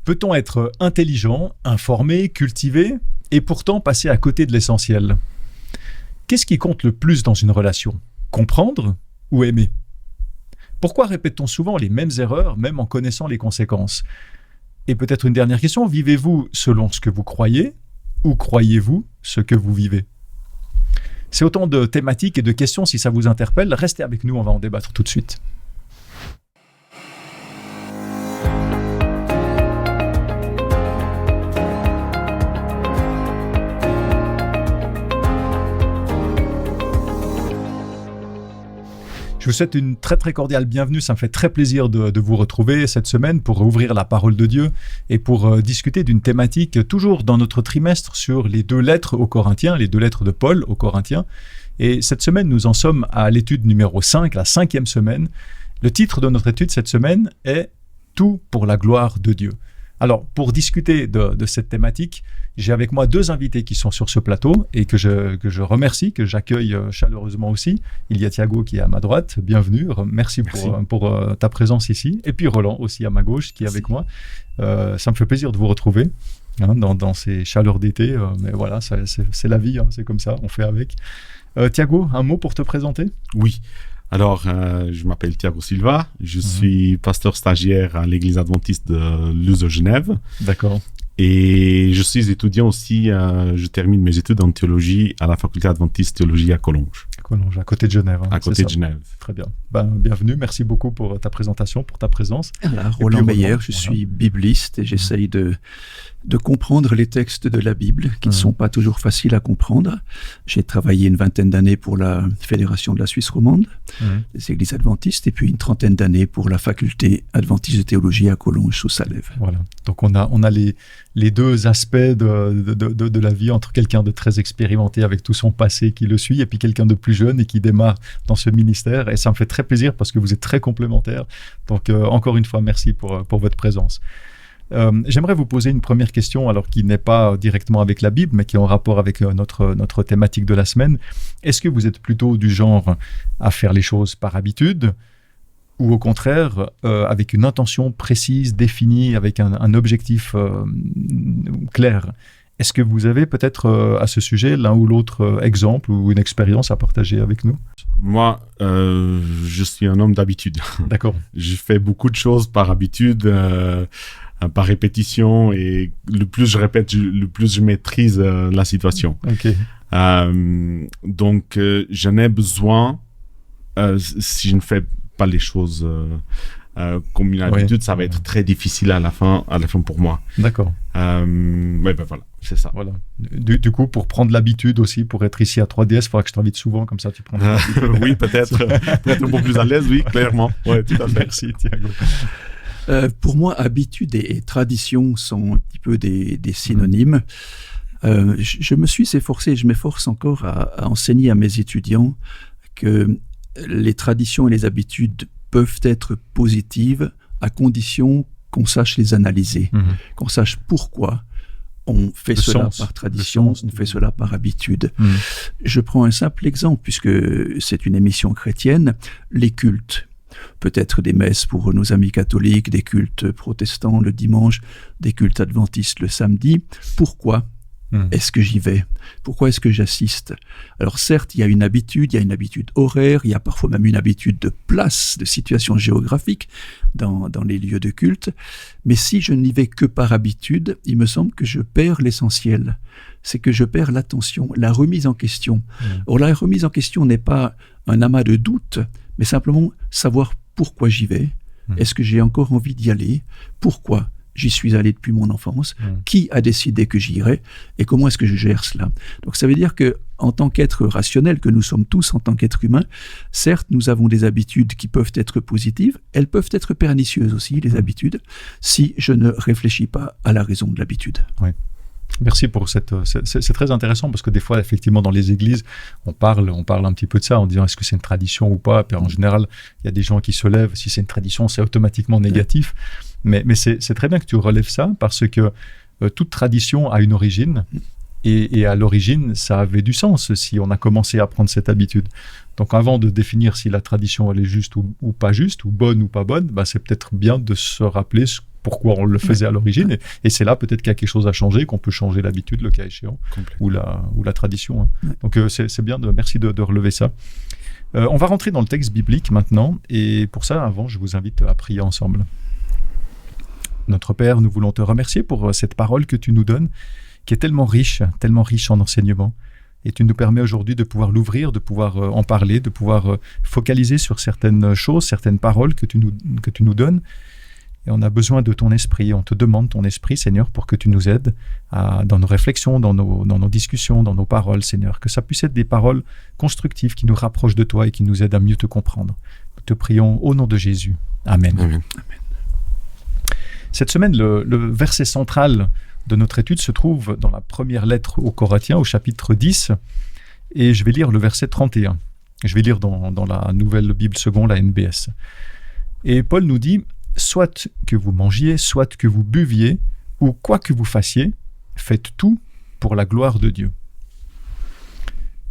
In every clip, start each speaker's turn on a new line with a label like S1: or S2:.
S1: Peut-on être intelligent, informé, cultivé et pourtant passer à côté de l'essentiel ? Qu'est-ce qui compte le plus dans une relation ? Comprendre ou aimer ? Pourquoi répète-t-on souvent les mêmes erreurs, même en connaissant les conséquences ? Et peut-être une dernière question, vivez-vous selon ce que vous croyez ou croyez-vous ce que vous vivez ? C'est autant de thématiques et de questions, si ça vous interpelle, restez avec nous, on va en débattre tout de suite. Je vous souhaite une très très cordiale bienvenue, ça me fait très plaisir de vous retrouver cette semaine pour ouvrir la parole de Dieu et pour discuter d'une thématique toujours dans notre trimestre sur les 2 lettres aux Corinthiens, les 2 lettres de Paul aux Corinthiens. Et cette semaine, nous en sommes à l'étude numéro 5, la 5e semaine. Le titre de notre étude cette semaine est « Tout pour la gloire de Dieu ». Alors, pour discuter de cette thématique, j'ai avec moi 2 invités qui sont sur ce plateau et que je remercie, que j'accueille chaleureusement aussi. Il y a Thiago qui est à ma droite, bienvenue, merci. Pour ta présence ici. Et puis Roland aussi à ma gauche qui est avec moi. Ça me fait plaisir de vous retrouver dans ces chaleurs d'été, mais voilà, c'est la vie, c'est comme ça, on fait avec. Thiago, un mot pour te présenter ?
S2: Oui. Alors, je m'appelle Thiago Silva, je suis pasteur stagiaire à l'église adventiste de Luz-Genève.
S1: D'accord.
S2: Et je suis étudiant aussi, je termine mes études en théologie à la faculté adventiste théologie à Collonges.
S1: Collonges, à côté de Genève.
S2: À côté de Genève.
S1: Très bien. Bienvenue, merci beaucoup pour ta présentation, pour ta présence.
S3: Alors, Roland Meyer, je suis bibliste et j'essaye de comprendre les textes de la Bible qui ne sont pas toujours faciles à comprendre. J'ai travaillé une 20aine d'années pour la Fédération de la Suisse romande, les églises adventistes, et puis une 30aine d'années pour la faculté adventiste de théologie à Collonges sous Salève.
S1: Voilà. Donc on a les 2 aspects de la vie entre quelqu'un de très expérimenté avec tout son passé qui le suit et puis quelqu'un de plus jeune et qui démarre dans ce ministère. Et ça me fait très plaisir parce que vous êtes très complémentaires. Donc encore une fois, merci pour votre présence. J'aimerais vous poser une première question, alors qui n'est pas directement avec la Bible, mais qui est en rapport avec notre thématique de la semaine. Est-ce que vous êtes plutôt du genre à faire les choses par habitude ou au contraire avec une intention précise, définie, avec un objectif clair ? Est-ce que vous avez peut-être à ce sujet l'un ou l'autre exemple ou une expérience à partager avec nous ?
S2: Moi, je suis un homme d'habitude.
S1: D'accord.
S2: Je fais beaucoup de choses par habitude, par répétition, et le plus je répète, le plus je maîtrise la situation.
S1: Okay.
S2: Donc, j'en ai besoin, si je ne fais pas les choses comme une habitude, ça va être très difficile à la fin pour moi.
S1: D'accord.
S2: Voilà, c'est ça.
S1: Voilà. Du coup, pour prendre l'habitude aussi, pour être ici à 3DS, il faudra que je t'invite souvent, comme ça tu prends l'habitude.
S2: Oui, peut-être. Pour être un peu plus à l'aise, oui, clairement. Ouais, tout à fait.
S1: Merci, Thiago.
S3: Pour moi, habitude et tradition sont un petit peu des synonymes. Je me suis efforcé, je m'efforce encore à enseigner à mes étudiants que les traditions et les habitudes peuvent être positives à condition qu'on sache les analyser, qu'on sache pourquoi on fait cela par tradition, on fait cela par habitude. Je prends un simple exemple, puisque c'est une émission chrétienne, les cultes. Peut-être des messes pour nos amis catholiques, des cultes protestants le dimanche, des cultes adventistes le samedi. Pourquoi est-ce que j'y vais ? Pourquoi est-ce que j'assiste ? Alors certes, il y a une habitude horaire, il y a parfois même une habitude de place, de situation géographique dans les lieux de culte, mais si je n'y vais que par habitude, il me semble que je perds l'essentiel. C'est que je perds l'attention, la remise en question. Or la remise en question n'est pas un amas de doutes, mais simplement savoir pourquoi j'y vais. Est-ce que j'ai encore envie d'y aller ? Pourquoi ? J'y suis allé depuis mon enfance. Qui a décidé que j'y irais ? Et comment est-ce que je gère cela ? Donc ça veut dire que, en tant qu'être rationnel, que nous sommes tous en tant qu'être humain, certes, nous avons des habitudes qui peuvent être positives, elles peuvent être pernicieuses aussi, les habitudes, si je ne réfléchis pas à la raison de l'habitude.
S1: Oui. Merci pour c'est très intéressant parce que des fois, effectivement, dans les églises, on parle un petit peu de ça en disant est-ce que c'est une tradition ou pas. Puis en général, il y a des gens qui se lèvent. Si c'est une tradition, c'est automatiquement négatif. Mais c'est très bien que tu relèves ça parce que toute tradition a une origine et à l'origine, ça avait du sens si on a commencé à prendre cette habitude. Donc avant de définir si la tradition elle est juste ou pas juste, ou bonne ou pas bonne, c'est peut-être bien de se rappeler pourquoi on le faisait à l'origine. Et c'est là peut-être qu'il y a quelque chose à changer, qu'on peut changer l'habitude, le cas échéant, ou la tradition. Donc c'est bien, merci de relever ça. On va rentrer dans le texte biblique maintenant. Et pour ça, avant, je vous invite à prier ensemble. Notre Père, nous voulons te remercier pour cette parole que tu nous donnes, qui est tellement riche en enseignements. Et tu nous permets aujourd'hui de pouvoir l'ouvrir, de pouvoir en parler, de pouvoir focaliser sur certaines choses, certaines paroles que tu nous donnes. Et on a besoin de ton esprit. On te demande ton esprit, Seigneur, pour que tu nous aides dans nos réflexions, dans nos discussions, dans nos paroles, Seigneur. Que ça puisse être des paroles constructives qui nous rapprochent de toi et qui nous aident à mieux te comprendre. Nous te prions au nom de Jésus. Amen.
S2: Amen.
S1: Cette semaine, le verset central de notre étude se trouve dans la première lettre aux Corinthiens, au chapitre 10, et je vais lire le verset 31. Je vais lire dans la Nouvelle Bible seconde, la NBS. Et Paul nous dit « Soit que vous mangiez, soit que vous buviez, ou quoi que vous fassiez, faites tout pour la gloire de Dieu. »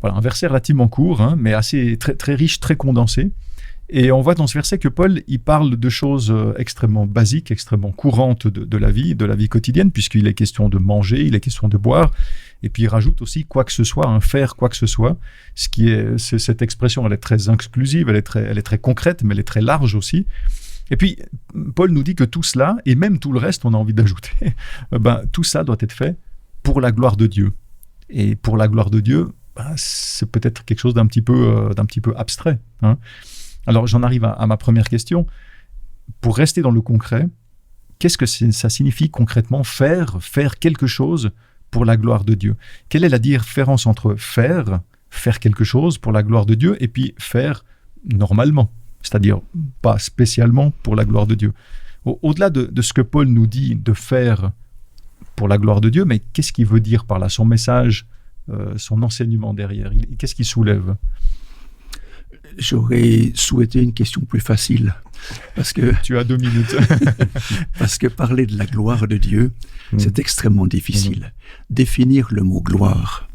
S1: Voilà, un verset relativement court, mais assez très, très riche, très condensé. Et on voit dans ce verset que Paul, il parle de choses extrêmement basiques, extrêmement courantes de la vie quotidienne, puisqu'il est question de manger, il est question de boire, et puis il rajoute aussi quoi que ce soit, faire quoi que ce soit, cette expression, elle est très inclusive, elle est très concrète, mais elle est très large aussi. Et puis, Paul nous dit que tout cela, et même tout le reste, on a envie d'ajouter, tout ça doit être fait pour la gloire de Dieu. Et pour la gloire de Dieu, c'est peut-être quelque chose d'un petit peu abstrait, Alors, j'en arrive à ma première question. Pour rester dans le concret, qu'est-ce que ça signifie concrètement faire quelque chose pour la gloire de Dieu? Quelle est la différence entre faire quelque chose pour la gloire de Dieu et puis faire normalement, c'est-à-dire pas spécialement pour la gloire de Dieu? Au-delà de ce que Paul nous dit de faire pour la gloire de Dieu, mais qu'est-ce qu'il veut dire par là, son message, son enseignement derrière? Qu'est-ce qu'il soulève?
S3: J'aurais souhaité une question plus facile. Parce que,
S1: tu as 2 minutes.
S3: Parce que parler de la gloire de Dieu, c'est extrêmement difficile. Définir le mot gloire.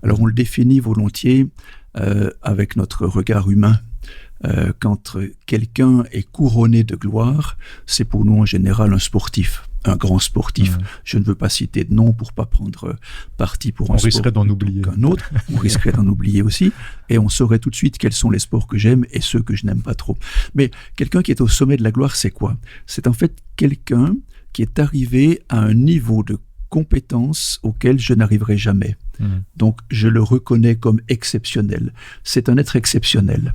S3: Alors on le définit volontiers avec notre regard humain. Quand quelqu'un est couronné de gloire, c'est pour nous en général un sportif. Un grand sportif. Je ne veux pas citer de nom pour pas prendre parti pour un sport. On
S1: risquerait d'en oublier.
S3: Qu'un autre. On risquerait d'en oublier aussi. Et on saurait tout de suite quels sont les sports que j'aime et ceux que je n'aime pas trop. Mais quelqu'un qui est au sommet de la gloire, c'est quoi? C'est en fait quelqu'un qui est arrivé à un niveau de compétence auquel je n'arriverai jamais. Donc, je le reconnais comme exceptionnel. C'est un être exceptionnel.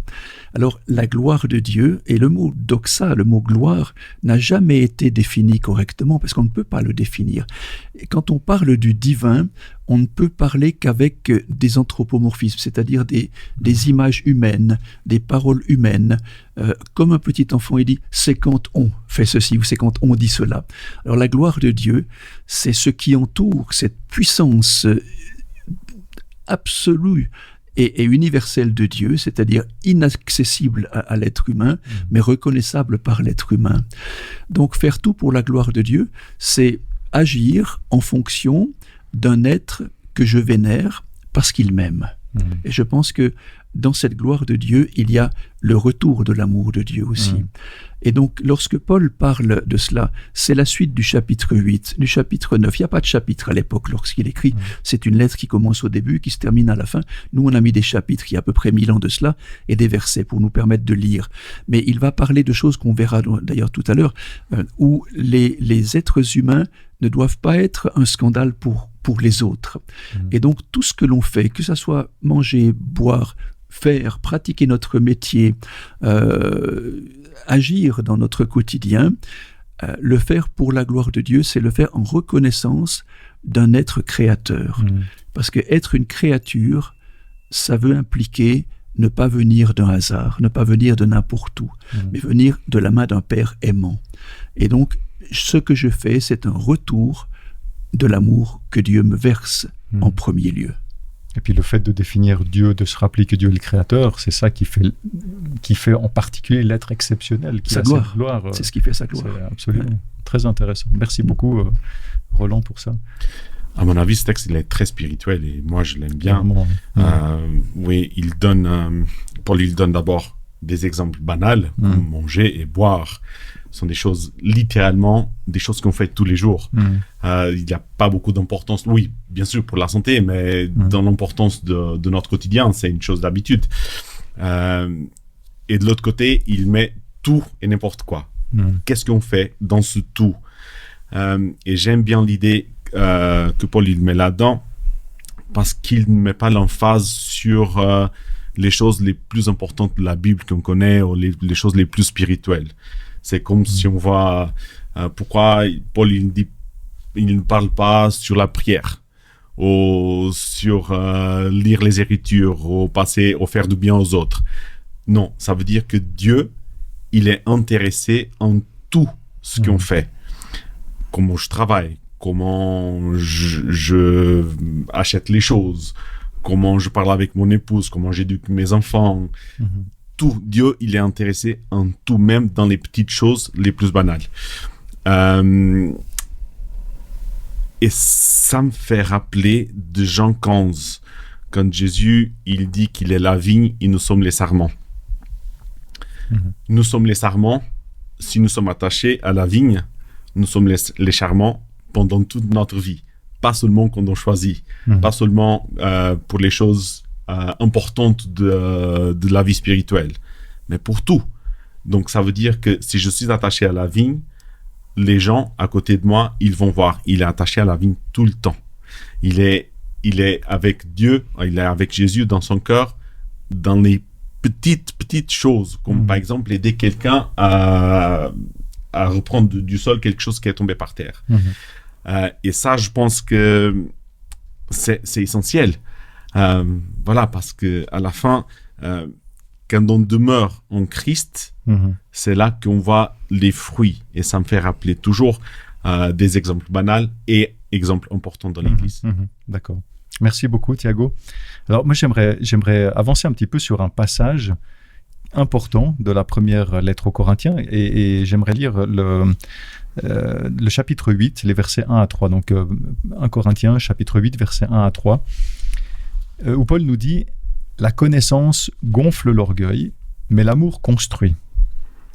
S3: Alors, la gloire de Dieu, et le mot doxa, le mot gloire, n'a jamais été défini correctement, parce qu'on ne peut pas le définir. Et quand on parle du divin, on ne peut parler qu'avec des anthropomorphismes, c'est-à-dire des images humaines, des paroles humaines. Comme un petit enfant, il dit « c'est quand on fait ceci » ou « c'est quand on dit cela ». Alors, la gloire de Dieu, c'est ce qui entoure cette puissance absolue et universelle de Dieu, c'est-à-dire inaccessible à l'être humain, mais reconnaissable par l'être humain. Donc faire tout pour la gloire de Dieu, c'est agir en fonction d'un être que je vénère parce qu'il m'aime. Et je pense que dans cette gloire de Dieu, il y a le retour de l'amour de Dieu aussi. Et donc, lorsque Paul parle de cela, c'est la suite du chapitre 8, du chapitre 9. Il n'y a pas de chapitre à l'époque lorsqu'il écrit. C'est une lettre qui commence au début, qui se termine à la fin. Nous, on a mis des chapitres il y a à peu près 1000 ans de cela, et des versets pour nous permettre de lire. Mais il va parler de choses qu'on verra d'ailleurs tout à l'heure, où les êtres humains ne doivent pas être un scandale pour les autres. Et donc, tout ce que l'on fait, que ça soit manger, boire, faire, pratiquer notre métier, agir dans notre quotidien, le faire pour la gloire de Dieu, c'est le faire en reconnaissance d'un être créateur. Parce que être une créature, ça veut impliquer ne pas venir d'un hasard, ne pas venir de n'importe où, mais venir de la main d'un Père aimant. Et donc, ce que je fais, c'est un retour de l'amour que Dieu me verse en premier lieu.
S1: Et puis le fait de définir Dieu, de se rappeler que Dieu est le Créateur, c'est ça qui fait en particulier l'être exceptionnel, qui
S3: sa
S1: a
S3: gloire.
S1: Cette gloire.
S3: C'est ce qui fait sa gloire.
S1: C'est absolument très intéressant. Merci beaucoup, Roland, pour ça.
S2: À mon avis, ce texte, il est très spirituel et moi, je l'aime bien. Oui, Paul, il donne d'abord des exemples banals, comme manger et boire. sont des choses, littéralement, des choses qu'on fait tous les jours. Il n'y a pas beaucoup d'importance. Oui, bien sûr, pour la santé, mais dans l'importance de notre quotidien, c'est une chose d'habitude. Et de l'autre côté, il met tout et n'importe quoi. Qu'est-ce qu'on fait dans ce tout? Et j'aime bien l'idée que Paul il met là-dedans, parce qu'il ne met pas l'emphase sur les choses les plus importantes de la Bible qu'on connaît, ou les choses les plus spirituelles. C'est comme si on voit pourquoi Paul il ne parle pas sur la prière, ou sur lire les Écritures, ou faire du bien aux autres. Non, ça veut dire que Dieu, il est intéressé en tout ce qu'on fait. Comment je travaille, comment je achète les choses, comment je parle avec mon épouse, comment j'éduque mes enfants. Tout, Dieu, il est intéressé en tout, même dans les petites choses les plus banales. Et ça me fait rappeler de Jean 15, quand Jésus, il dit qu'il est la vigne et nous sommes les sarments. Nous sommes les sarments, si nous sommes attachés à la vigne, nous sommes les charmants pendant toute notre vie. Pas seulement quand on choisit, pas seulement pour les choses importantes de la vie spirituelle, mais pour tout. Donc ça veut dire que si je suis attaché à la vigne, les gens à côté de moi, ils vont voir, il est attaché à la vigne tout le temps. Il est avec Dieu, il est avec Jésus dans son cœur, dans les petites choses, comme par exemple aider quelqu'un à reprendre du sol quelque chose qui est tombé par terre. Et ça, je pense que c'est essentiel. Voilà, parce que à la fin, quand on demeure en Christ, c'est là qu'on voit les fruits. Et ça me fait rappeler toujours des exemples banals et exemples importants dans l'Église.
S1: D'accord. Merci beaucoup, Thiago. Alors, moi, j'aimerais avancer un petit peu sur un passage important de la première lettre aux Corinthiens, et j'aimerais lire le chapitre 8, les versets 1 à 3. Donc, 1 Corinthiens, chapitre 8, versets 1 à 3, où Paul nous dit « La connaissance gonfle l'orgueil, mais l'amour construit.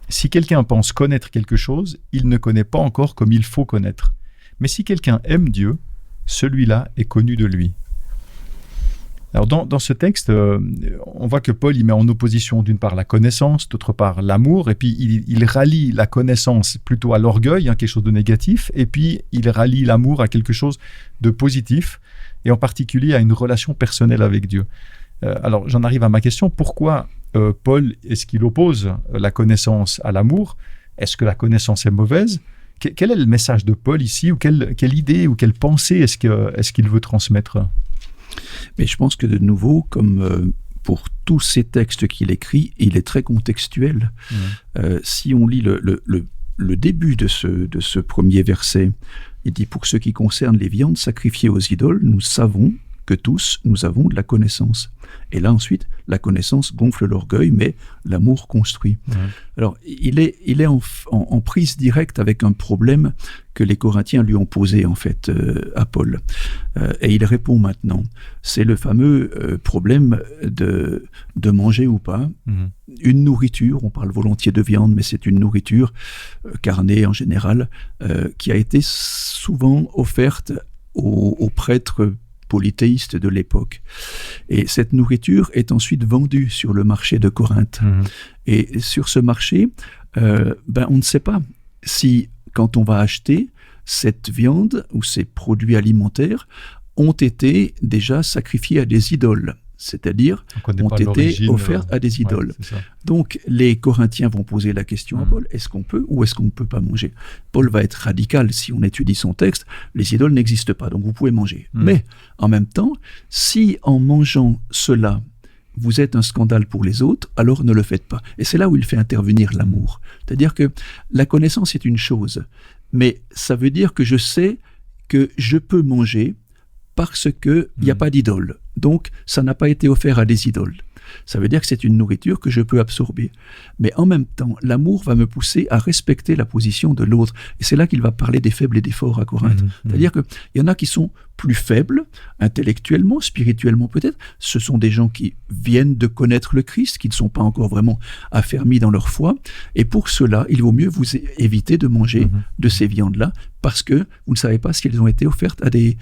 S1: Si quelqu'un pense connaître quelque chose, il ne connaît pas encore comme il faut connaître. Mais si quelqu'un aime Dieu, celui-là est connu de lui. » Alors dans ce texte, on voit que Paul il met en opposition d'une part la connaissance, d'autre part l'amour, et puis il rallie la connaissance plutôt à l'orgueil, quelque chose de négatif, et puis il rallie l'amour à quelque chose de positif, et en particulier à une relation personnelle avec Dieu. Alors j'en arrive à ma question, pourquoi Paul, est-ce qu'il oppose la connaissance à l'amour? Est-ce que la connaissance est mauvaise? Quel est le message de Paul ici, ou quelle idée ou quelle pensée est-ce qu'il veut transmettre?
S3: Mais je pense que de nouveau, comme pour tous ces textes qu'il écrit, il est très contextuel. Si on lit le début de ce premier verset, il dit « Pour ce qui concerne les viandes sacrifiées aux idoles, nous savons que tous, nous avons de la connaissance. » Et là ensuite, la connaissance gonfle l'orgueil, mais l'amour construit. Alors, il est en prise directe avec un problème que les Corinthiens lui ont posé en fait à Paul. Et il répond maintenant. C'est le fameux problème de manger ou pas. Une nourriture, on parle volontiers de viande, mais c'est une nourriture carnée en général, qui a été souvent offerte aux prêtres polythéistes de l'époque. Et cette nourriture est ensuite vendue sur le marché de Corinthe. Et sur ce marché, on ne sait pas si, quand on va acheter, cette viande ou ces produits alimentaires ont été déjà sacrifiés à des idoles, c'est-à-dire ont été offerts à des idoles.
S1: Ouais,
S3: donc les Corinthiens vont poser la question à Paul, est-ce qu'on peut ou est-ce qu'on ne peut pas manger? Paul va être radical si on étudie son texte, les idoles n'existent pas, donc vous pouvez manger. Mais en même temps, si en mangeant cela, vous êtes un scandale pour les autres, alors ne le faites pas. Et c'est là où il fait intervenir l'amour. C'est-à-dire que la connaissance est une chose, mais ça veut dire que je sais que je peux manger parce qu'il n'y a pas d'idole. Donc, ça n'a pas été offert à des idoles. Ça veut dire que c'est une nourriture que je peux absorber. Mais en même temps, l'amour va me pousser à respecter la position de l'autre. Et c'est là qu'il va parler des faibles et des forts à Corinthe. C'est-à-dire qu'il y en a qui sont plus faibles, intellectuellement, spirituellement peut-être. Ce sont des gens qui viennent de connaître le Christ, qui ne sont pas encore vraiment affermis dans leur foi. Et pour cela, il vaut mieux vous éviter de manger de ces viandes-là, parce que vous ne savez pas si elles ont été offertes à des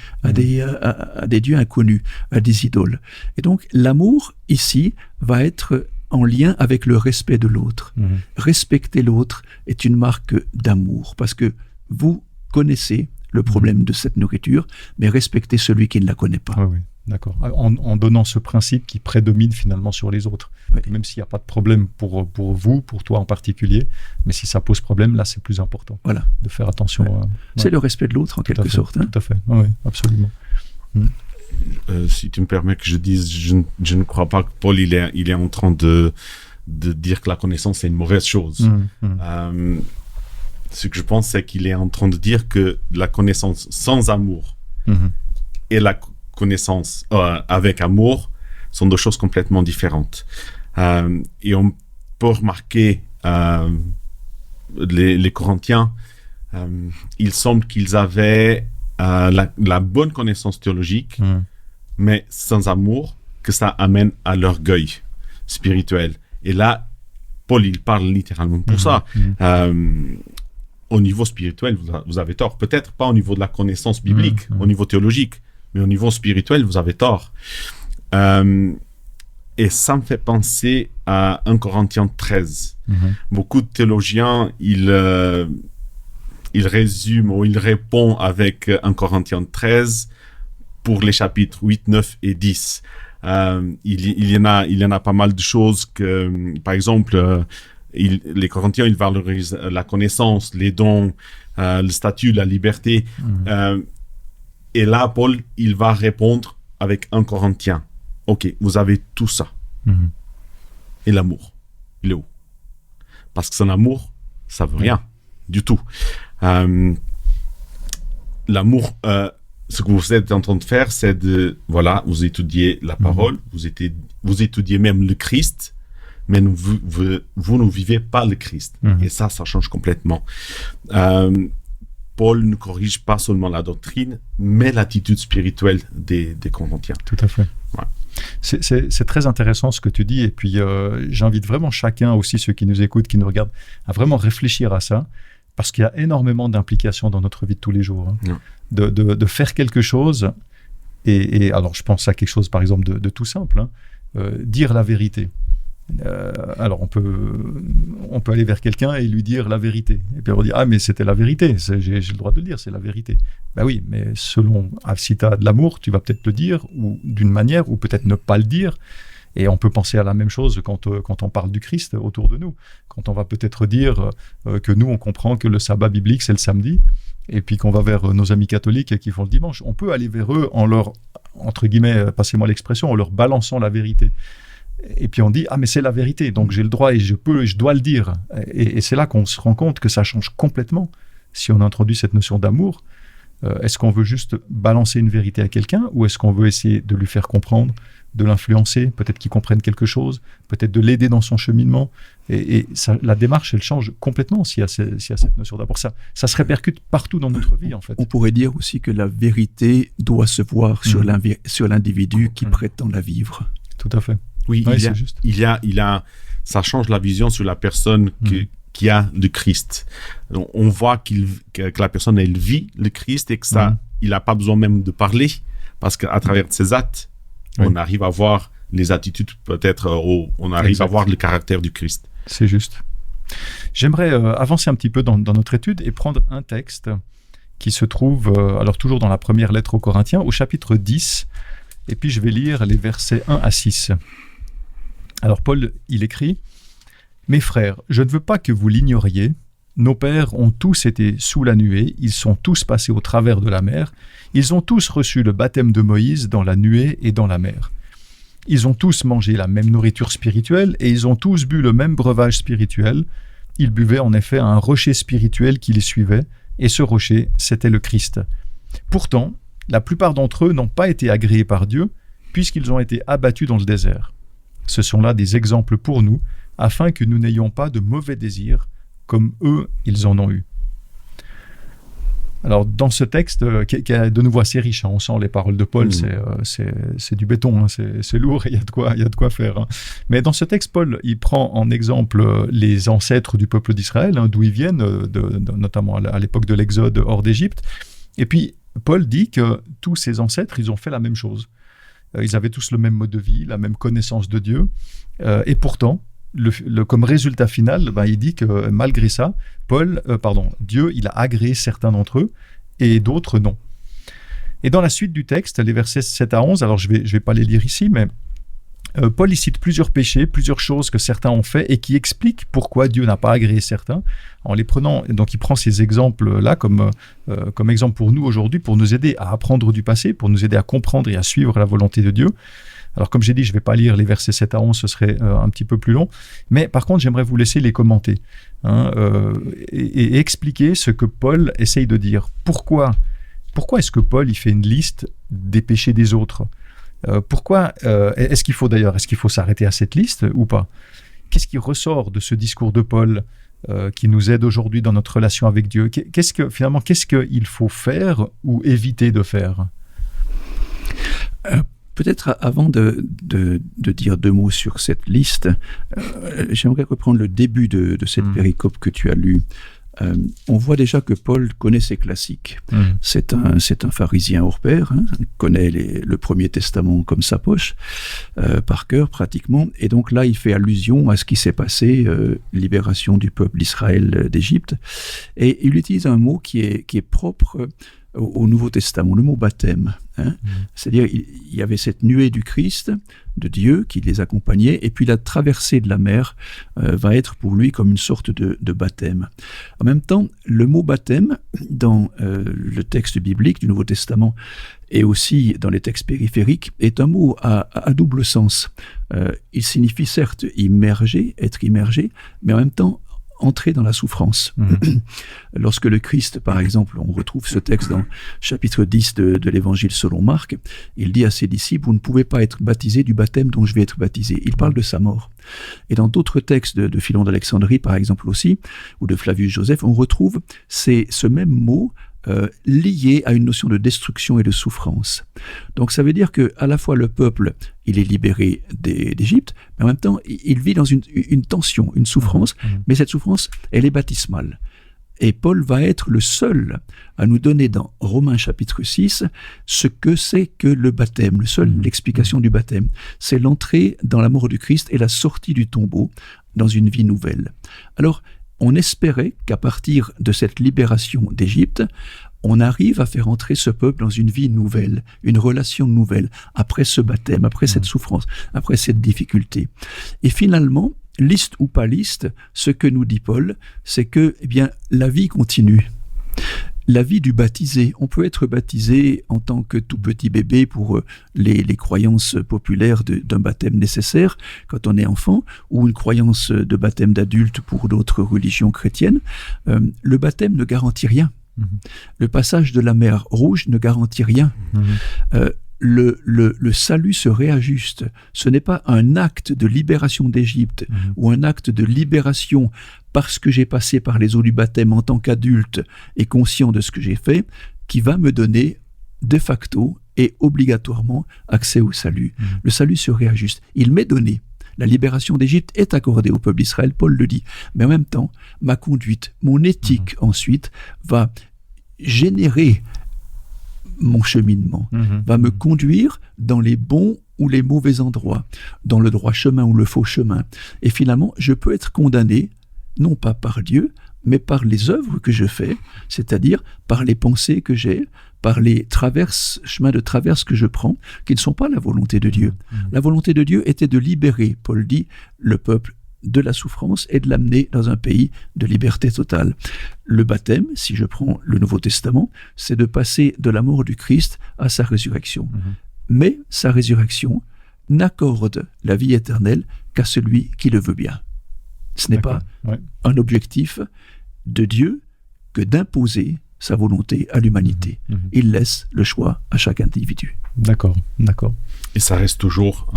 S3: dieux inconnus, à des idoles. Et donc, l'amour, ici, va être en lien avec le respect de l'autre. Respecter l'autre est une marque d'amour, parce que vous connaissez le problème de cette nourriture, mais respectez celui qui ne la connaît pas.
S1: Oui, d'accord. En donnant ce principe qui prédomine finalement sur les autres. Oui. Même s'il n'y a pas de problème pour vous, pour toi en particulier, mais si ça pose problème, là c'est plus important de faire attention.
S3: C'est le respect de l'autre en quelque sorte.
S1: Tout à fait, oui, absolument.
S2: Si tu me permets que je dise, je ne crois pas que Paul il est en train de dire que la connaissance est une mauvaise chose. Ce que je pense, c'est qu'il est en train de dire que la connaissance sans amour et la connaissance avec amour sont deux choses complètement différentes. Et on peut remarquer les Corinthiens, il semble qu'ils avaient la bonne connaissance théologique, mais sans amour, que ça amène à l'orgueil spirituel. Et là, Paul, il parle littéralement pour ça. Au niveau spirituel, vous avez tort. Peut-être pas au niveau de la connaissance biblique, au niveau théologique, mais au niveau spirituel, vous avez tort. Et ça me fait penser à 1 Corinthiens 13. Beaucoup de théologiens, ils résument ou ils répondent avec 1 Corinthiens 13 pour les chapitres 8, 9 et 10. Il y en a pas mal de choses que, par exemple, les Corinthiens, ils valorisent la connaissance, les dons, le statut, la liberté. Et là, Paul, il va répondre avec 1 Corinthien. Ok, vous avez tout ça. Et l'amour, il est où? Parce que sans amour, ça veut rien du tout. L'amour, ce que vous êtes en train de faire, c'est vous étudiez la parole, vous étudiez même le Christ, mais vous ne vivez pas le Christ. Et ça change complètement. Paul ne corrige pas seulement la doctrine, mais l'attitude spirituelle des Corinthiens.
S1: Tout à fait. Ouais. C'est très intéressant ce que tu dis, et puis j'invite vraiment chacun, aussi ceux qui nous écoutent, qui nous regardent, à vraiment réfléchir à ça, parce qu'il y a énormément d'implications dans notre vie de tous les jours. De faire quelque chose, et alors je pense à quelque chose par exemple de tout simple, dire la vérité. Alors on peut aller vers quelqu'un et lui dire la vérité, et puis on dit mais c'était la vérité, j'ai le droit de le dire, c'est la vérité. Ben oui, mais selon si tu as de l'amour, tu vas peut-être le dire, ou d'une manière, ou peut-être ne pas le dire. Et on peut penser à la même chose quand on parle du Christ autour de nous, quand on va peut-être dire que nous on comprend que le sabbat biblique c'est le samedi, et puis qu'on va vers nos amis catholiques qui font le dimanche. On peut aller vers eux en leur, entre guillemets, passez-moi l'expression, en leur balançant la vérité. Et puis on dit mais c'est la vérité, donc j'ai le droit et je dois le dire. Et c'est là qu'on se rend compte que ça change complètement si on introduit cette notion d'amour. Est-ce qu'on veut juste balancer une vérité à quelqu'un, ou est-ce qu'on veut essayer de lui faire comprendre, de l'influencer, peut-être qu'il comprenne quelque chose, peut-être de l'aider dans son cheminement, et ça, la démarche elle change complètement s'il y a cette notion d'amour. Ça se répercute partout dans notre vie en fait.
S3: On pourrait dire aussi que la vérité doit se voir sur l'individu qui prétend la vivre.
S1: Tout à fait.
S2: Oui, ça change la vision sur la personne qui a le Christ. Donc, on voit que la personne, elle vit le Christ, et que il n'a pas besoin même de parler, parce qu'à travers ses actes, on arrive à voir les attitudes, peut-être, on arrive à voir le caractère du Christ.
S1: C'est juste. J'aimerais avancer un petit peu dans notre étude et prendre un texte qui se trouve, alors toujours dans la première lettre aux Corinthiens, au chapitre 10, et puis je vais lire les versets 1 à 6. Alors Paul, il écrit « Mes frères, je ne veux pas que vous l'ignoriez. Nos pères ont tous été sous la nuée, ils sont tous passés au travers de la mer, ils ont tous reçu le baptême de Moïse dans la nuée et dans la mer. Ils ont tous mangé la même nourriture spirituelle et ils ont tous bu le même breuvage spirituel. Ils buvaient en effet à un rocher spirituel qui les suivait, et ce rocher, c'était le Christ. Pourtant, la plupart d'entre eux n'ont pas été agréés par Dieu, puisqu'ils ont été abattus dans le désert. Ce sont là des exemples pour nous, afin que nous n'ayons pas de mauvais désirs, comme eux, ils en ont eu. » Alors, dans ce texte, qui est de nouveau assez riche, hein, on sent les paroles de Paul, c'est du béton, hein, c'est lourd, il y a de quoi faire. Hein. Mais dans ce texte, Paul, il prend en exemple les ancêtres du peuple d'Israël, hein, d'où ils viennent, notamment à l'époque de l'Exode hors d'Égypte. Et puis, Paul dit que tous ces ancêtres, ils ont fait la même chose. Ils avaient tous le même mode de vie, la même connaissance de Dieu. Et pourtant, comme résultat final, il dit que malgré ça, Dieu, il a agréé certains d'entre eux et d'autres non. Et dans la suite du texte, les versets 7 à 11, alors je vais pas les lire ici, mais Paul il cite plusieurs péchés, plusieurs choses que certains ont fait et qui expliquent pourquoi Dieu n'a pas agréé certains. En les prenant, donc il prend ces exemples-là comme exemple pour nous aujourd'hui, pour nous aider à apprendre du passé, pour nous aider à comprendre et à suivre la volonté de Dieu. Alors, comme j'ai dit, je ne vais pas lire les versets 7 à 11, ce serait un petit peu plus long. Mais par contre, j'aimerais vous laisser les commenter et expliquer ce que Paul essaye de dire. Pourquoi est-ce que Paul il fait une liste des péchés des autres ? Pourquoi est-ce qu'il faut s'arrêter à cette liste ou pas ? Qu'est-ce qui ressort de ce discours de Paul qui nous aide aujourd'hui dans notre relation avec Dieu ? Qu'est-ce qu'il faut faire ou éviter de faire ?
S3: Peut-être avant de dire deux mots sur cette liste, j'aimerais reprendre le début de cette péricope que tu as lue. On voit déjà que Paul connaît ses classiques. C'est un pharisien hors pair, hein, il connaît le Premier Testament comme sa poche, par cœur pratiquement, et donc là il fait allusion à ce qui s'est passé, libération du peuple d'Israël d'Égypte, et il utilise un mot qui est propre au Nouveau Testament, le mot baptême. Hein. C'est-à-dire, il y avait cette nuée du Christ, de Dieu, qui les accompagnait, et puis la traversée de la mer va être pour lui comme une sorte de baptême. En même temps, le mot baptême, dans le texte biblique du Nouveau Testament, et aussi dans les textes périphériques, est un mot à double sens. Il signifie certes immerger, être immergé, mais en même temps entrer dans la souffrance. Lorsque le Christ, par exemple, on retrouve ce texte dans chapitre 10 de l'évangile selon Marc, il dit à ses disciples, vous ne pouvez pas être baptisés du baptême dont je vais être baptisé. Il parle de sa mort. Et dans d'autres textes de Philon d'Alexandrie, par exemple aussi, ou de Flavius Joseph, on retrouve ce même mot lié à une notion de destruction et de souffrance. Donc ça veut dire que à la fois le peuple, il est libéré d'Égypte, mais en même temps, il vit dans une tension, une souffrance, mais cette souffrance, elle est baptismale. Et Paul va être le seul à nous donner dans Romains chapitre 6 ce que c'est que le baptême, l'explication du baptême. C'est l'entrée dans la mort du Christ et la sortie du tombeau dans une vie nouvelle. Alors, on espérait qu'à partir de cette libération d'Égypte, on arrive à faire entrer ce peuple dans une vie nouvelle, une relation nouvelle, après ce baptême, après cette souffrance, après cette difficulté. Et finalement, liste ou pas liste, ce que nous dit Paul, c'est que la vie continue. La vie du baptisé. On peut être baptisé en tant que tout petit bébé pour les croyances populaires d'un baptême nécessaire quand on est enfant, ou une croyance de baptême d'adulte pour d'autres religions chrétiennes. Le baptême ne garantit rien. Le passage de la mer Rouge ne garantit rien. Le salut se réajuste. Ce n'est pas un acte de libération d'Égypte ou un acte de libération parce que j'ai passé par les eaux du baptême en tant qu'adulte et conscient de ce que j'ai fait, qui va me donner de facto et obligatoirement accès au salut. Le salut se réajuste. Il m'est donné. La libération d'Égypte est accordée au peuple d'Israël, Paul le dit. Mais en même temps, ma conduite, mon éthique ensuite va générer mon cheminement, va me conduire dans les bons ou les mauvais endroits, dans le droit chemin ou le faux chemin. Et finalement, je peux être condamné, non pas par Dieu, mais par les œuvres que je fais, c'est-à-dire par les pensées que j'ai, par les chemins de traverse que je prends, qui ne sont pas la volonté de Dieu. La volonté de Dieu était de libérer, Paul dit, le peuple de la souffrance et de l'amener dans un pays de liberté totale. Le baptême, si je prends le Nouveau Testament, c'est de passer de la mort du Christ à sa résurrection. Mais sa résurrection n'accorde la vie éternelle qu'à celui qui le veut bien. Ce n'est pas un objectif de Dieu que d'imposer sa volonté à l'humanité. Il laisse le choix à chaque individu.
S1: D'accord.
S2: Et ça reste toujours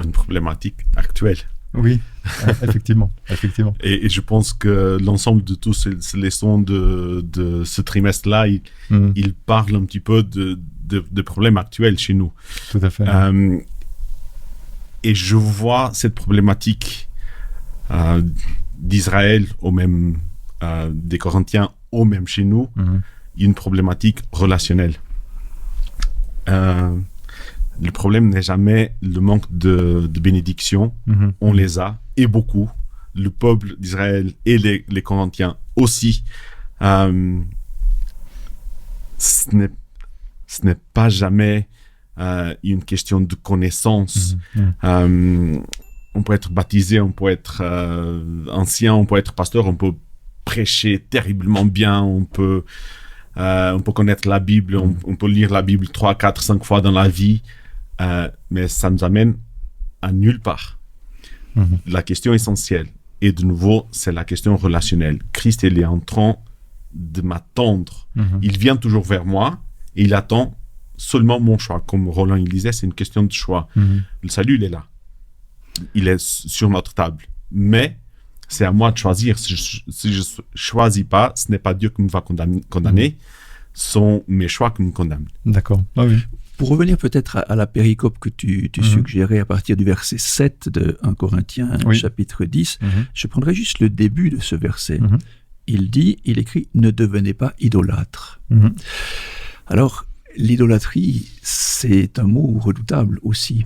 S2: une problématique actuelle.
S1: Oui, effectivement.
S2: Et je pense que l'ensemble de tous ces leçons de ce trimestre-là, il parle un petit peu de problèmes actuels chez nous.
S1: Tout à fait.
S2: Et je vois cette problématique d'Israël au même des Corinthiens au même chez nous, une problématique relationnelle. Le problème n'est jamais le manque de bénédiction. On les a, et beaucoup. Le peuple d'Israël et les Corinthiens aussi. Ce n'est pas jamais une question de connaissance. On peut être baptisé, on peut être ancien, on peut être pasteur, on peut prêcher terriblement bien, on peut connaître la Bible, on peut lire la Bible 3, 4, 5 fois dans la vie, mais ça nous amène à nulle part. La question essentielle, et de nouveau, c'est la question relationnelle. Christ, il est en train de m'attendre. Il vient toujours vers moi et il attend seulement mon choix. Comme Roland il disait, c'est une question de choix. Le salut, il est là. Il est sur notre table. Mais c'est à moi de choisir. Si je ne choisis pas, ce n'est pas Dieu qui me va condamner. Ce sont mes choix qui me condamnent.
S1: D'accord. Ah oui.
S3: Pour revenir peut-être à la péricope que tu suggérais à partir du verset 7 de 1 Corinthiens, chapitre 10, je prendrai juste le début de ce verset. Il écrit « Ne devenez pas idolâtres ». Alors, l'idolâtrie, c'est un mot redoutable aussi.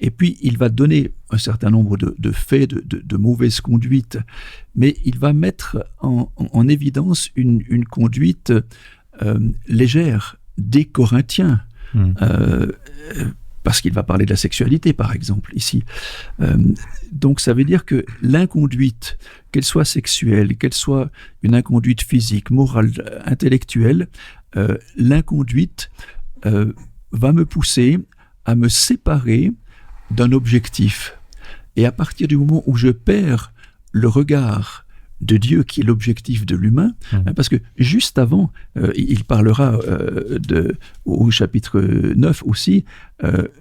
S3: Et puis, il va donner un certain nombre de faits, de mauvaises conduites, mais il va mettre en évidence une conduite légère des Corinthiens. Parce qu'il va parler de la sexualité, par exemple, ici. Donc, ça veut dire que l'inconduite, qu'elle soit sexuelle, qu'elle soit une inconduite physique, morale, intellectuelle, l'inconduite va me pousser à me séparer d'un objectif. Et à partir du moment où je perds le regard de Dieu, qui est l'objectif de l'humain, parce que juste avant, il parlera au chapitre 9 aussi,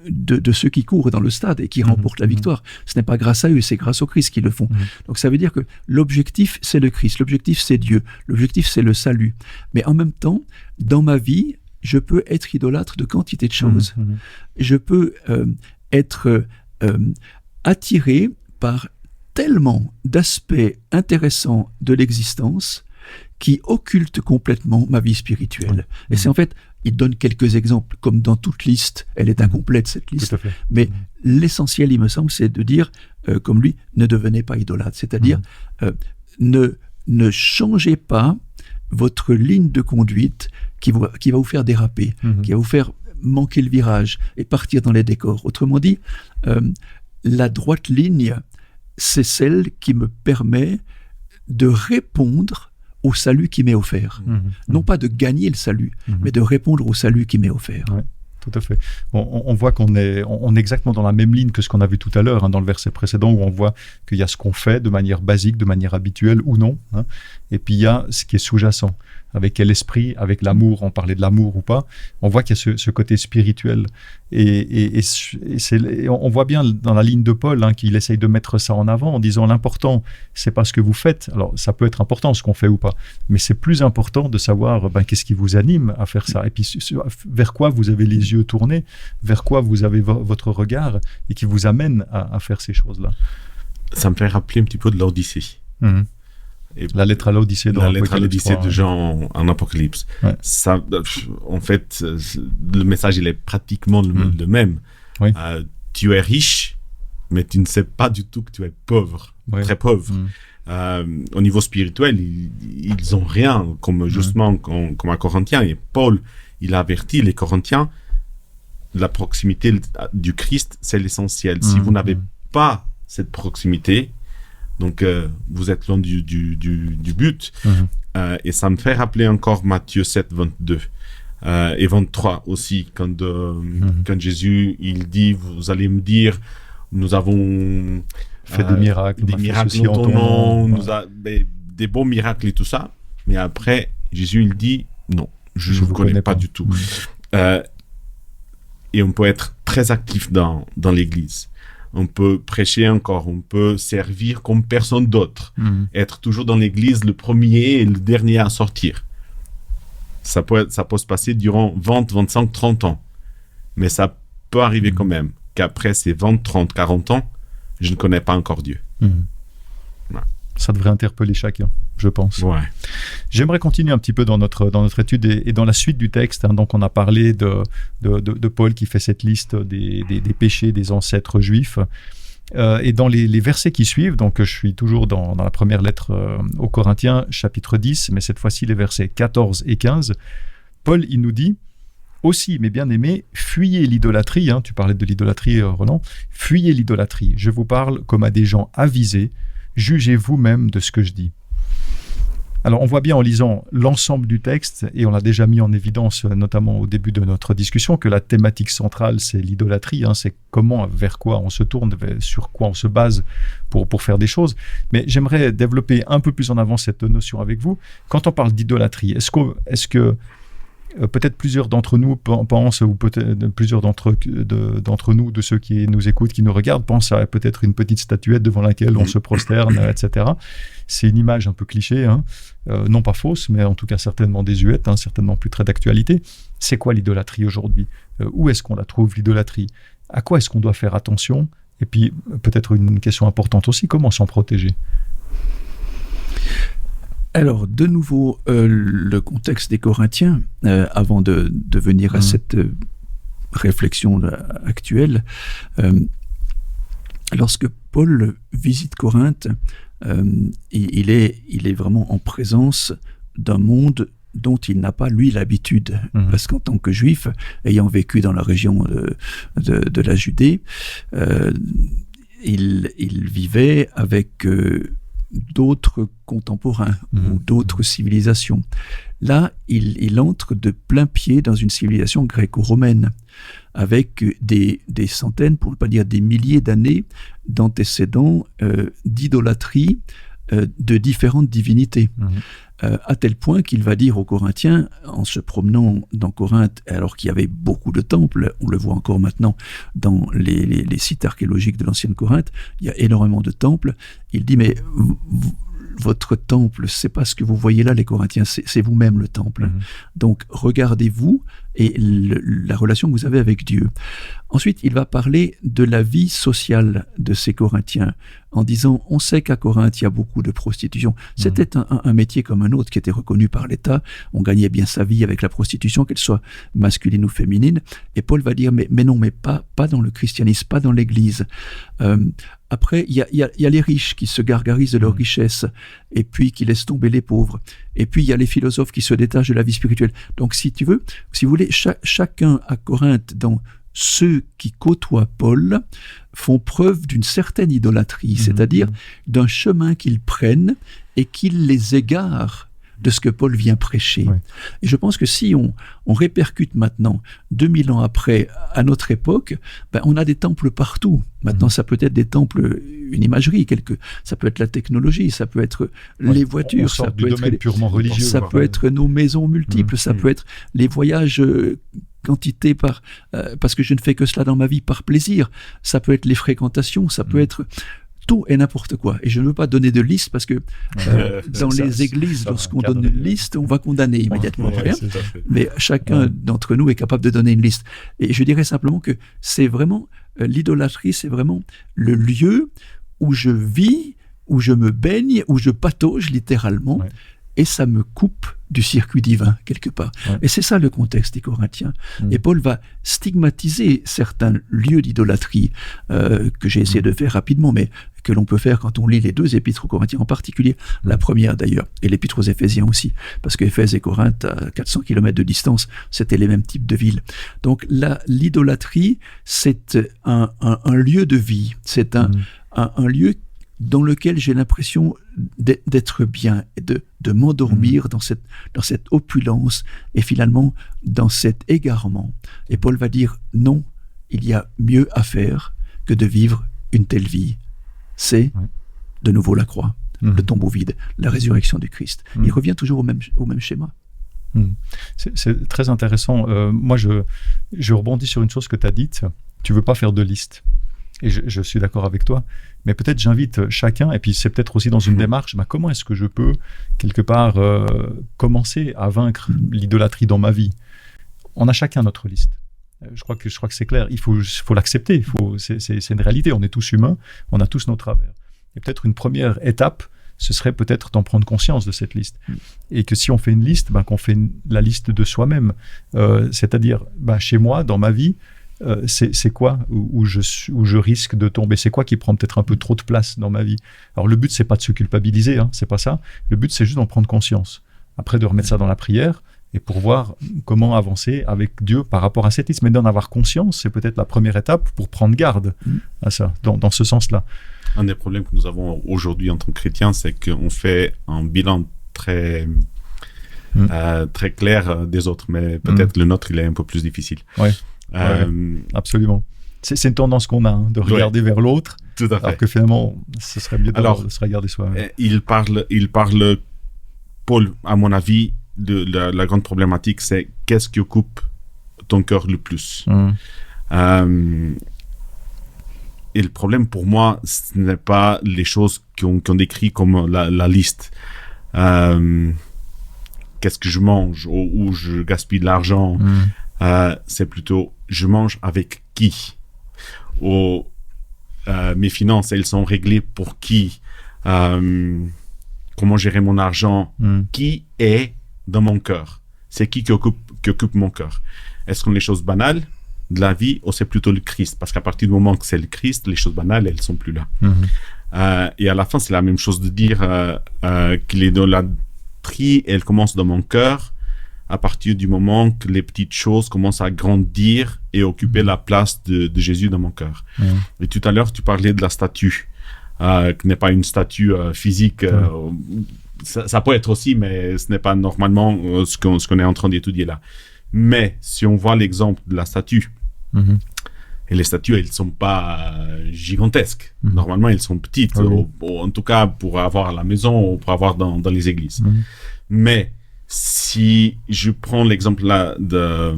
S3: de ceux qui courent dans le stade et qui remportent la victoire. Ce n'est pas grâce à eux, c'est grâce au Christ qu'ils le font. Donc ça veut dire que l'objectif, c'est le Christ, l'objectif, c'est Dieu, l'objectif, c'est le salut. Mais en même temps, dans ma vie, je peux être idolâtre de quantité de choses. Je peux être attiré par tellement d'aspects intéressants de l'existence qui occultent complètement ma vie spirituelle. Et c'est en fait, il donne quelques exemples, comme dans toute liste, elle est incomplète cette liste, mais l'essentiel, il me semble, c'est de dire, comme lui, ne devenez pas idolâtre, c'est-à-dire ne changez pas votre ligne de conduite qui va vous faire déraper, qui va vous faire manquer le virage et partir dans les décors. Autrement dit, la droite ligne, c'est celle qui me permet de répondre au salut qui m'est offert. Non pas de gagner le salut, mais de répondre au salut qui m'est offert.
S1: Ouais, tout à fait. On voit qu'on est exactement dans la même ligne que ce qu'on a vu tout à l'heure, dans le verset précédent, où on voit qu'il y a ce qu'on fait de manière basique, de manière habituelle ou non, et puis il y a ce qui est sous-jacent. Avec quel esprit, avec l'amour, on parlait de l'amour ou pas, on voit qu'il y a ce côté spirituel. Et on voit bien dans la ligne de Paul qu'il essaye de mettre ça en avant en disant l'important, c'est pas ce que vous faites. Alors ça peut être important ce qu'on fait ou pas, mais c'est plus important de savoir qu'est-ce qui vous anime à faire ça, et puis vers quoi vous avez les yeux tournés, vers quoi vous avez votre regard, et qui vous amène à faire ces choses-là.
S2: Ça me fait rappeler un petit peu de l'Odyssée.
S1: Et la lettre à l'Odyssée
S2: de Jean en Apocalypse.
S1: Ouais.
S2: Ça, en fait, le message, il est pratiquement le même.
S1: Oui.
S2: Tu es riche, mais tu ne sais pas du tout que tu es pauvre, très pauvre. Au niveau spirituel, ils ont rien, comme justement comme un Corinthien. Et Paul, il a averti les Corinthiens, la proximité du Christ, c'est l'essentiel. Si vous n'avez pas cette proximité, donc, vous êtes loin du but. Et ça me fait rappeler encore Matthieu 7, 22 et 23 aussi, quand Jésus, il dit, vous allez me dire, nous avons
S1: fait des miracles
S2: en ton nom, des beaux miracles et tout ça. Mais après, Jésus, il dit, non, je ne vous connais pas du tout. Et on peut être très actif dans l'Église. On peut prêcher encore, on peut servir comme personne d'autre, être toujours dans l'église le premier et le dernier à sortir. Ça peut se passer durant 20, 25, 30 ans. Mais ça peut arriver quand même qu'après ces 20, 30, 40 ans, je ne connais pas encore Dieu.
S1: Ouais. Ça devrait interpeller chacun, je pense.
S2: Ouais.
S1: J'aimerais continuer un petit peu dans notre étude et dans la suite du texte. Donc, on a parlé de Paul qui fait cette liste des péchés des ancêtres juifs. Et dans les versets qui suivent, donc je suis toujours dans la première lettre aux Corinthiens, chapitre 10, mais cette fois-ci les versets 14 et 15, Paul, il nous dit « Aussi, mes bien-aimés, fuyez l'idolâtrie », tu parlais de l'idolâtrie, Roland, « Fuyez l'idolâtrie, je vous parle comme à des gens avisés, jugez vous-même de ce que je dis. » Alors, on voit bien en lisant l'ensemble du texte, et on l'a déjà mis en évidence, notamment au début de notre discussion, que la thématique centrale, c'est l'idolâtrie, c'est comment, vers quoi on se tourne, sur quoi on se base pour faire des choses. Mais j'aimerais développer un peu plus en avant cette notion avec vous. Quand on parle d'idolâtrie, est-ce que peut-être plusieurs d'entre nous pensent, ou peut-être plusieurs d'entre nous, de ceux qui nous écoutent, qui nous regardent, pensent à peut-être une petite statuette devant laquelle on se prosterne, etc. C'est une image un peu cliché, non pas fausse, mais en tout cas certainement désuète, certainement plus très d'actualité. C'est quoi l'idolâtrie aujourd'hui ? Où est-ce qu'on la trouve, l'idolâtrie ? À quoi est-ce qu'on doit faire attention ? Et puis, peut-être une question importante aussi, comment s'en protéger ?
S3: Alors, de nouveau, le contexte des Corinthiens, avant de venir à cette réflexion actuelle, lorsque Paul visite Corinthe, il est vraiment en présence d'un monde dont il n'a pas, lui, l'habitude. Parce qu'en tant que juif, ayant vécu dans la région de la Judée, il vivait avec d'autres contemporains ou d'autres civilisations. Là, il entre de plein pied dans une civilisation gréco-romaine avec des centaines, pour ne pas dire des milliers d'années d'antécédents d'idolâtrie de différentes divinités. À tel point qu'il va dire aux Corinthiens, en se promenant dans Corinthe, alors qu'il y avait beaucoup de temples, on le voit encore maintenant dans les sites archéologiques de l'ancienne Corinthe, il y a énormément de temples, il dit, mais votre temple, c'est pas ce que vous voyez là, les Corinthiens, c'est vous-même le temple. Donc, regardez-vous et la relation que vous avez avec Dieu. Ensuite, il va parler de la vie sociale de ces Corinthiens, en disant, on sait qu'à Corinthe, il y a beaucoup de prostitution. C'était un métier comme un autre qui était reconnu par l'État. On gagnait bien sa vie avec la prostitution, qu'elle soit masculine ou féminine. Et Paul va dire, mais non, mais pas dans le christianisme, pas dans l'Église. Après, il y a les riches qui se gargarisent de leur richesse et puis qui laissent tomber les pauvres. Et puis, il y a les philosophes qui se détachent de la vie spirituelle. Donc, si vous voulez, chacun à Corinthe, dans ceux qui côtoient Paul, font preuve d'une certaine idolâtrie, c'est-à-dire d'un chemin qu'ils prennent et qu'ils les égarent de ce que Paul vient prêcher. Ouais. Et je pense que si on répercute maintenant, 2000 ans après, à notre époque, on a des temples partout. Maintenant, ça peut être des temples, une imagerie, ça peut être la technologie, ça peut être les voitures, ça peut être
S1: purement religieux,
S3: ça peut être nos maisons multiples, ça peut être les voyages quantité parce que je ne fais que cela dans ma vie par plaisir, ça peut être les fréquentations, ça peut être tout et n'importe quoi. Et je ne veux pas donner de liste parce que dans les églises, lorsqu'on donne une liste, on va condamner immédiatement. Mais chacun d'entre nous est capable de donner une liste. Et je dirais simplement que c'est vraiment, l'idolâtrie, c'est vraiment le lieu où je vis, où je me baigne, où je patauge littéralement, et ça me coupe du circuit divin, quelque part. Et c'est ça le contexte des Corinthiens. Et Paul va stigmatiser certains lieux d'idolâtrie que j'ai essayé de faire rapidement, mais que l'on peut faire quand on lit les deux épîtres aux Corinthiens, en particulier la première d'ailleurs, et l'épître aux Éphésiens aussi, parce que Éphèse et Corinthe, à 400 km de distance, c'était les mêmes types de villes. Donc l'idolâtrie, c'est un lieu de vie, c'est un lieu dans lequel j'ai l'impression d'être bien, et de m'endormir dans cette opulence et finalement dans cet égarement. Et Paul va dire non, il y a mieux à faire que de vivre une telle vie. C'est de nouveau la croix, le tombeau vide, la résurrection du Christ. Il revient toujours au même schéma.
S1: C'est très intéressant. Moi, je rebondis sur une chose que tu as dite. Tu ne veux pas faire de liste. Et je suis d'accord avec toi. Mais peut-être j'invite chacun, et puis c'est peut-être aussi dans une démarche, comment est-ce que je peux, quelque part, commencer à vaincre l'idolâtrie dans ma vie? On a chacun notre liste. Je crois que c'est clair. Il faut l'accepter. C'est une réalité. On est tous humains. On a tous nos travers. Et peut-être une première étape, ce serait peut-être d'en prendre conscience de cette liste. Et que si on fait une liste, qu'on fait la liste de soi-même. C'est-à-dire, chez moi, dans ma vie, c'est quoi où je risque de tomber? C'est quoi qui prend peut-être un peu trop de place dans ma vie? Alors, le but, c'est pas de se culpabiliser, c'est pas ça. Le but, c'est juste d'en prendre conscience. Après, de remettre ça dans la prière, et pour voir comment avancer avec Dieu par rapport à cette liste. Mais d'en avoir conscience, c'est peut-être la première étape pour prendre garde à ça, dans ce sens-là.
S2: Un des problèmes que nous avons aujourd'hui en tant que chrétiens, c'est qu'on fait un bilan très clair des autres, mais peut-être le nôtre, il est un peu plus difficile.
S1: Oui, absolument. C'est une tendance qu'on a, de regarder vers l'autre,
S2: tout à fait.
S1: Alors que finalement, ce serait mieux de se regarder soi-même.
S2: Il parle, Paul, à mon avis, de la grande problématique, c'est qu'est-ce qui occupe ton cœur le plus. Et le problème pour moi, ce n'est pas les choses qu'on décrit comme la liste. Qu'est-ce que je mange, où je gaspille de l'argent. C'est plutôt, je mange avec qui. Mes finances, elles sont réglées pour qui. Comment gérer mon argent. Qui est dans mon cœur? C'est qui occupe mon cœur? Est-ce qu'on les choses banales de la vie ou c'est plutôt le Christ? Parce qu'à partir du moment que c'est le Christ, les choses banales, elles sont plus là. Et à la fin, c'est la même chose de dire que l'idolâtrie, elle commence dans mon cœur à partir du moment que les petites choses commencent à grandir et occuper la place de Jésus dans mon cœur. Et tout à l'heure, tu parlais de la statue, qui n'est pas une statue physique. Ça peut être aussi, mais ce n'est pas normalement ce qu'on est en train d'étudier là. Mais si on voit l'exemple de la statue, et les statues, elles ne sont pas gigantesques. Normalement, elles sont petites, en tout cas pour avoir à la maison ou pour avoir dans les églises. Mais si je prends l'exemple là de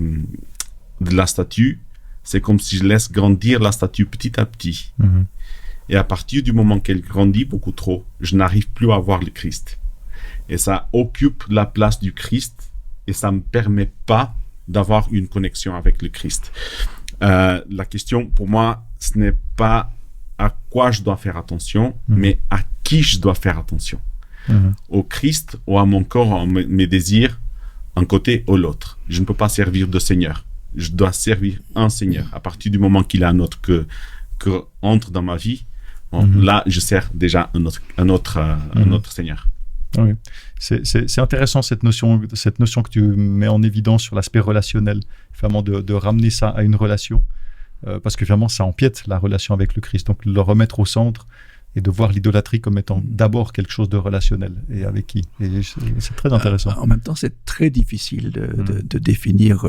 S2: la statue, c'est comme si je laisse grandir la statue petit à petit. Et à partir du moment qu'elle grandit beaucoup trop, je n'arrive plus à voir le Christ. Et ça occupe la place du Christ et ça ne me permet pas d'avoir une connexion avec le Christ. La question pour moi, ce n'est pas à quoi je dois faire attention, mais à qui je dois faire attention. Au Christ ou à mon corps, à mes désirs, un côté ou l'autre. Je ne peux pas servir de Seigneur. Je dois servir un Seigneur. À partir du moment qu'il y a un autre que entre dans ma vie, là, je sers déjà un autre Seigneur.
S1: Oui. C'est intéressant cette notion que tu mets en évidence sur l'aspect relationnel, vraiment de ramener ça à une relation, parce que finalement ça empiète la relation avec le Christ, donc le remettre au centre et de voir l'idolâtrie comme étant d'abord quelque chose de relationnel et avec qui. Et c'est très intéressant.
S3: En même temps, c'est très difficile de définir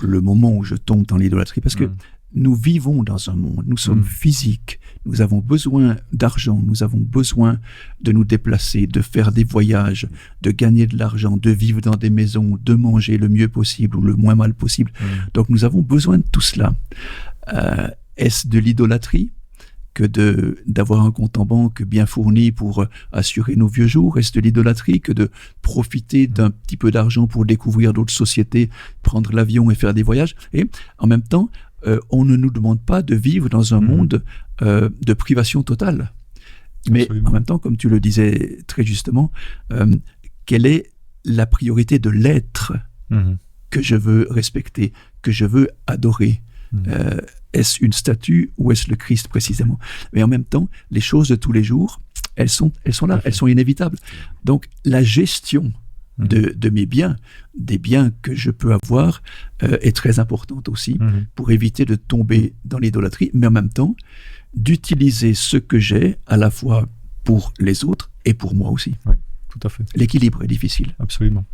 S3: le moment où je tombe dans l'idolâtrie, parce que nous vivons dans un monde, nous sommes physiques, nous avons besoin d'argent, nous avons besoin de nous déplacer, de faire des voyages, de gagner de l'argent, de vivre dans des maisons, de manger le mieux possible ou le moins mal possible. Donc nous avons besoin de tout cela. Est-ce de l'idolâtrie que d'avoir un compte en banque bien fourni pour assurer nos vieux jours? Est-ce de l'idolâtrie que de profiter d'un petit peu d'argent pour découvrir d'autres sociétés, prendre l'avion et faire des voyages? Et en même temps, on ne nous demande pas de vivre dans un monde de privation totale. Mais absolument. En même temps, comme tu le disais très justement, quelle est la priorité de l'être que je veux respecter, que je veux adorer? Est-ce une statue ou est-ce le Christ précisément? Mais en même temps, les choses de tous les jours, elles sont là, elles sont inévitables. Donc la gestion de mes biens, des biens que je peux avoir, est très importante aussi pour éviter de tomber dans l'idolâtrie, mais en même temps d'utiliser ce que j'ai à la fois pour les autres et pour moi aussi.
S1: Oui, tout à fait.
S3: L'équilibre est difficile.
S1: Absolument.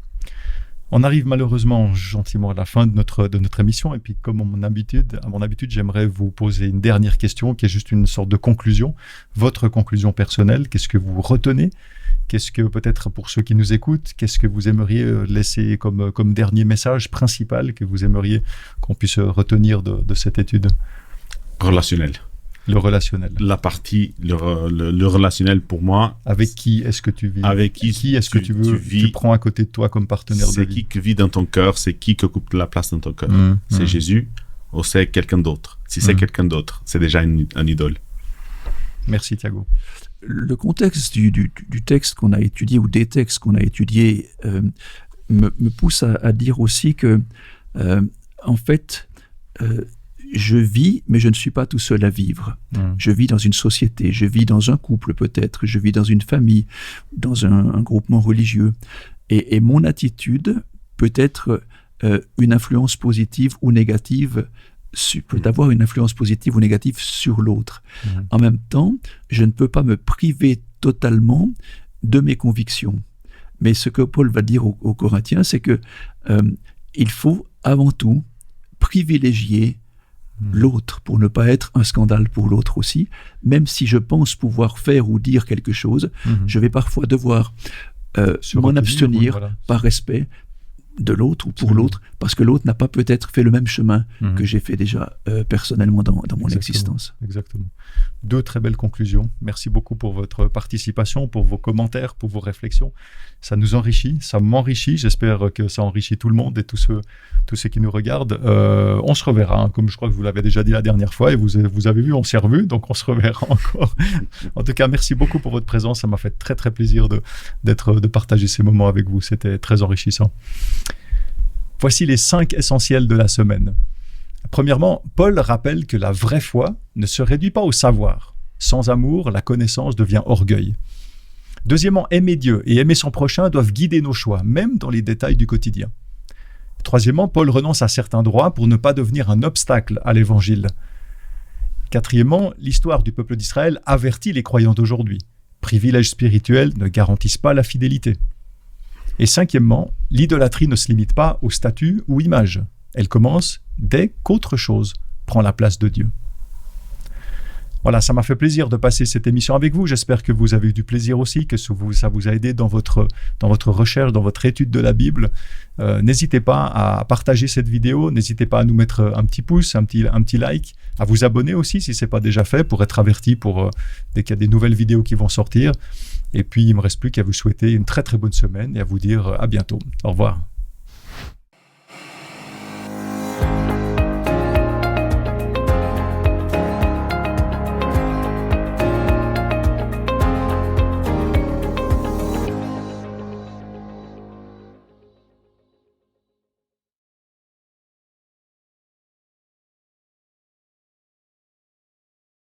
S1: On arrive malheureusement gentiment à la fin de notre émission, et puis comme à mon habitude, j'aimerais vous poser une dernière question qui est juste une sorte de conclusion. Votre conclusion personnelle, qu'est-ce que vous retenez? Qu'est-ce que peut-être pour ceux qui nous écoutent, qu'est-ce que vous aimeriez laisser comme dernier message principal que vous aimeriez qu'on puisse retenir de cette étude?
S2: Relationnel.
S1: Le relationnel.
S2: La partie, le relationnel pour moi.
S1: Avec qui est-ce que tu vis?
S2: Avec qui
S1: est-ce que tu prends à côté de toi comme partenaire de vie?
S2: C'est qui vit dans ton cœur, c'est qui occupe la place dans ton cœur. C'est Jésus ou c'est quelqu'un d'autre? Si c'est quelqu'un d'autre, c'est déjà un idole.
S1: Merci Thiago.
S3: Le contexte du texte qu'on a étudié ou des textes qu'on a étudiés me pousse à dire aussi que, en fait, je vis, mais je ne suis pas tout seul à vivre. Je vis dans une société, je vis dans un couple peut-être, je vis dans une famille, dans un groupement religieux. Et mon attitude peut être une influence positive ou négative, peut avoir une influence positive ou négative sur l'autre. En même temps, je ne peux pas me priver totalement de mes convictions. Mais ce que Paul va dire aux Corinthiens, c'est que il faut avant tout privilégier l'autre pour ne pas être un scandale pour l'autre aussi. Même si je pense pouvoir faire ou dire quelque chose, je vais parfois devoir m'en abstenir par respect de l'autre ou pour l'autre, parce que l'autre n'a pas peut-être fait le même chemin que j'ai fait déjà personnellement dans mon existence.
S1: Exactement. Deux très belles conclusions. Merci beaucoup pour votre participation, pour vos commentaires, pour vos réflexions. Ça nous enrichit, ça m'enrichit. J'espère que ça enrichit tout le monde et tous ceux qui nous regardent. On se reverra, comme je crois que vous l'avez déjà dit la dernière fois, et vous avez vu, on s'est revus, donc on se reverra encore. En tout cas, merci beaucoup pour votre présence. Ça m'a fait très très plaisir de partager ces moments avec vous. C'était très enrichissant. Voici les 5 essentiels de la semaine. Premièrement, Paul rappelle que la vraie foi ne se réduit pas au savoir. Sans amour, la connaissance devient orgueil. Deuxièmement, aimer Dieu et aimer son prochain doivent guider nos choix, même dans les détails du quotidien. Troisièmement, Paul renonce à certains droits pour ne pas devenir un obstacle à l'évangile. Quatrièmement, l'histoire du peuple d'Israël avertit les croyants d'aujourd'hui. Privilèges spirituels ne garantissent pas la fidélité. Et cinquièmement, l'idolâtrie ne se limite pas au statut ou image. Elle commence dès qu'autre chose prend la place de Dieu. Voilà, ça m'a fait plaisir de passer cette émission avec vous. J'espère que vous avez eu du plaisir aussi, que ça vous a aidé dans votre recherche, dans votre étude de la Bible. N'hésitez pas à partager cette vidéo, n'hésitez pas à nous mettre un petit pouce, un petit like, à vous abonner aussi si ce n'est pas déjà fait pour être averti dès qu'il y a des nouvelles vidéos qui vont sortir. Et puis, il ne me reste plus qu'à vous souhaiter une très très bonne semaine et à vous dire à bientôt. Au revoir.